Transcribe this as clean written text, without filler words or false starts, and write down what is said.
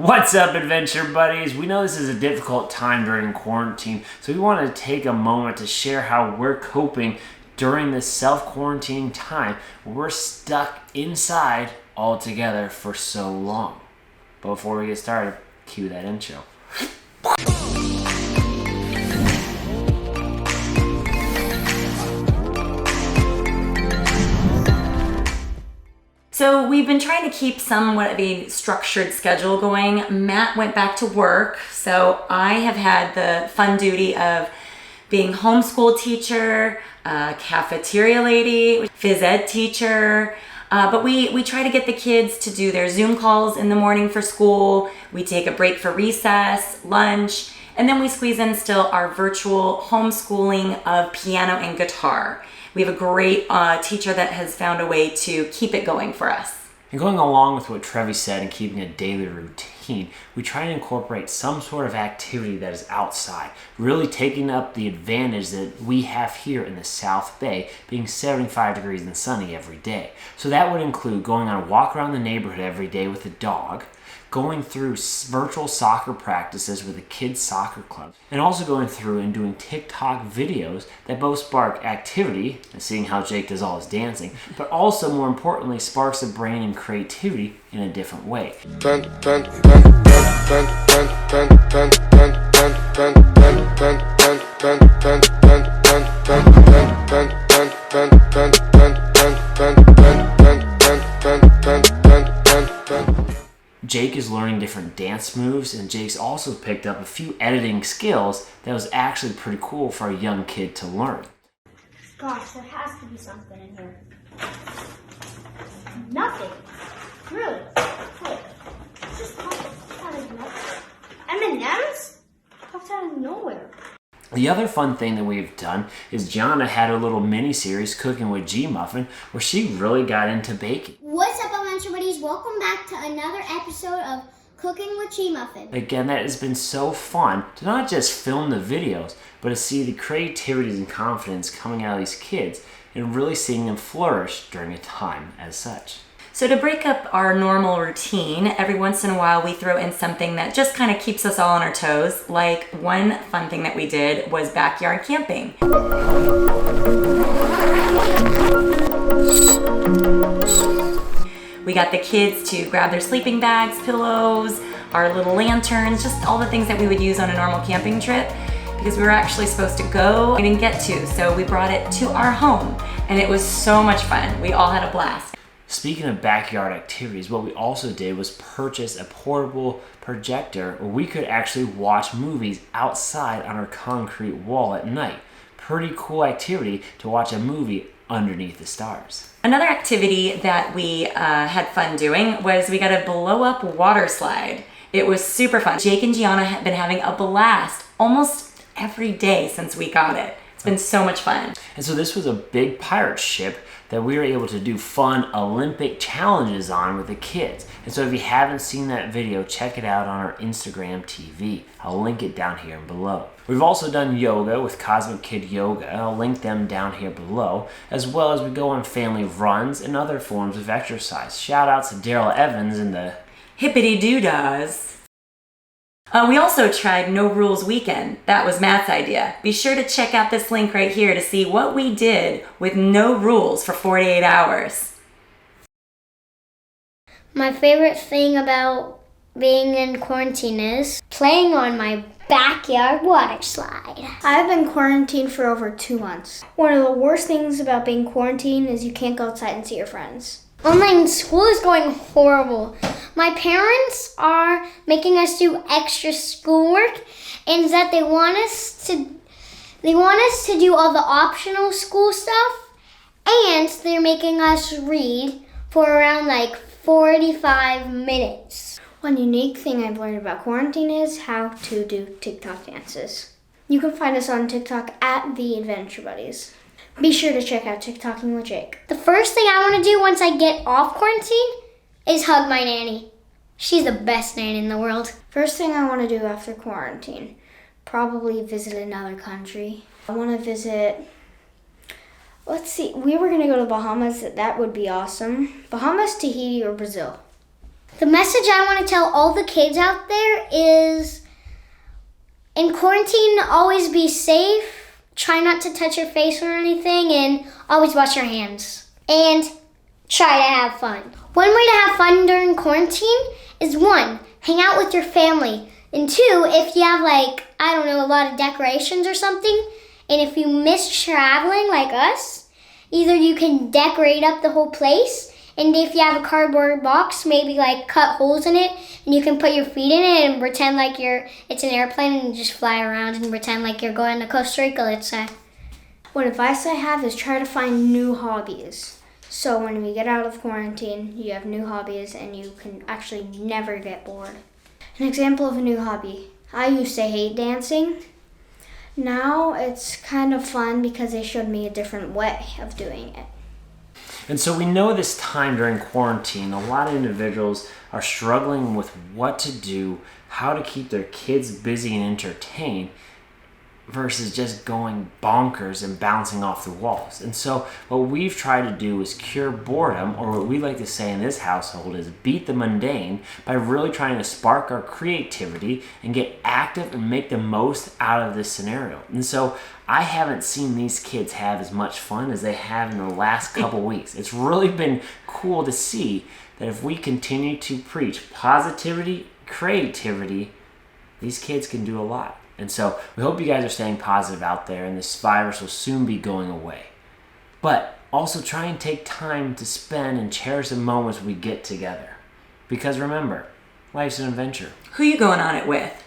What's up, adventure buddies? We know this is a difficult time during quarantine, so we want to take a moment to share how we're coping during this self-quarantine time where we're stuck inside all together for so long. But before we get started, cue that intro. So we've been trying to keep somewhat of a structured schedule going. Matt went back to work, so I have had the fun duty of being homeschool teacher, cafeteria lady, phys ed teacher. But we try to get the kids to do their Zoom calls in the morning for school. We take a break for recess, lunch, and then we squeeze in still our virtual homeschooling of piano and guitar. We have a great teacher that has found a way to keep it going for us. And going along with what Trevi said and keeping a daily routine, we try to incorporate some sort of activity that is outside, really taking up the advantage that we have here in the South Bay, being 75 degrees and sunny every day. So that would include going on a walk around the neighborhood every day with a dog, going through virtual soccer practices with a kids soccer club, and also going through and doing TikTok videos that both spark activity, and seeing how Jake does all his dancing, but also more importantly sparks the brain and creativity in a different way. Jake is learning different dance moves, and Jake's also picked up a few editing skills that was actually pretty cool for a young kid to learn. Gosh, there has to be something in here. Nothing. Really? Hey, it's just out of nothing. M&M's? Popped out of nowhere. The other fun thing that we've done is Gianna had a little mini-series, Cooking with G-Muffin, where she really got into baking. What's up, adventure buddies? Welcome back to another episode of Cooking with G-Muffin. Again, that has been so fun to not just film the videos, but to see the creativity and confidence coming out of these kids and really seeing them flourish during a time as such. So to break up our normal routine, every once in a while we throw in something that just kind of keeps us all on our toes. Like one fun thing that we did was backyard camping. We got the kids to grab their sleeping bags, pillows, our little lanterns, just all the things that we would use on a normal camping trip, because we were actually supposed to go. We didn't get to, so we brought it to our home, and it was so much fun. We all had a blast. Speaking of backyard activities, what we also did was purchase a portable projector where we could actually watch movies outside on our concrete wall at night. Pretty cool activity to watch a movie underneath the stars. Another activity that we had fun doing was we got a blow-up water slide. It was super fun. Jake and Gianna have been having a blast almost every day since we got it. It's been so much fun. And so this was a big pirate ship that we were able to do fun Olympic challenges on with the kids. And so if you haven't seen that video, check it out on our Instagram TV. I'll link it down here below. We've also done yoga with Cosmic Kid Yoga. I'll link them down here below, as well as we go on family runs and other forms of exercise. Shout out to Daryl Evans and the Hippity Doo-Dahs. We also tried No Rules Weekend. That was Matt's idea. Be sure to check out this link right here to see what we did with no rules for 48 hours. My favorite thing about being in quarantine is playing on my backyard water slide. I've been quarantined for over 2 months. One of the worst things about being quarantined is you can't go outside and see your friends. Online school is going horrible. My parents are making us do extra schoolwork, and that they want us to do all the optional school stuff, and they're making us read for around like 45 minutes. One unique thing I've learned about quarantine is how to do TikTok dances. You can find us on TikTok at The Adventure Buddies. Be sure to check out TikToking with Jake. The first thing I want to do once I get off quarantine is hug my nanny. She's the best nanny in the world. First thing I want to do after quarantine, probably visit another country. I want to visit, let's see, we were going to go to Bahamas. That would be awesome. Bahamas, Tahiti, or Brazil. The message I want to tell all the kids out there is, in quarantine, always be safe. Try not to touch your face or anything, and always wash your hands. And try to have fun. One way to have fun during quarantine is 1, hang out with your family. And 2, if you have a lot of decorations or something, and if you miss traveling like us, either you can decorate up the whole place, and if you have a cardboard box, maybe cut holes in it, and you can put your feet in it and pretend like it's an airplane and you just fly around and pretend like you're going to Costa Rica, let's say. What advice I have is try to find new hobbies. So when we get out of quarantine, you have new hobbies and you can actually never get bored. An example of a new hobby. I used to hate dancing. Now it's kind of fun because they showed me a different way of doing it. And so we know this time during quarantine, a lot of individuals are struggling with what to do, how to keep their kids busy and entertained, versus just going bonkers and bouncing off the walls. And so what we've tried to do is cure boredom, or what we like to say in this household is beat the mundane, by really trying to spark our creativity and get active and make the most out of this scenario. And so I haven't seen these kids have as much fun as they have in the last couple weeks. It's really been cool to see that if we continue to preach positivity, creativity, these kids can do a lot. And so we hope you guys are staying positive out there, and this virus will soon be going away. But also try and take time to spend and cherish the moments we get together. Because remember, life's an adventure. Who you going on it with?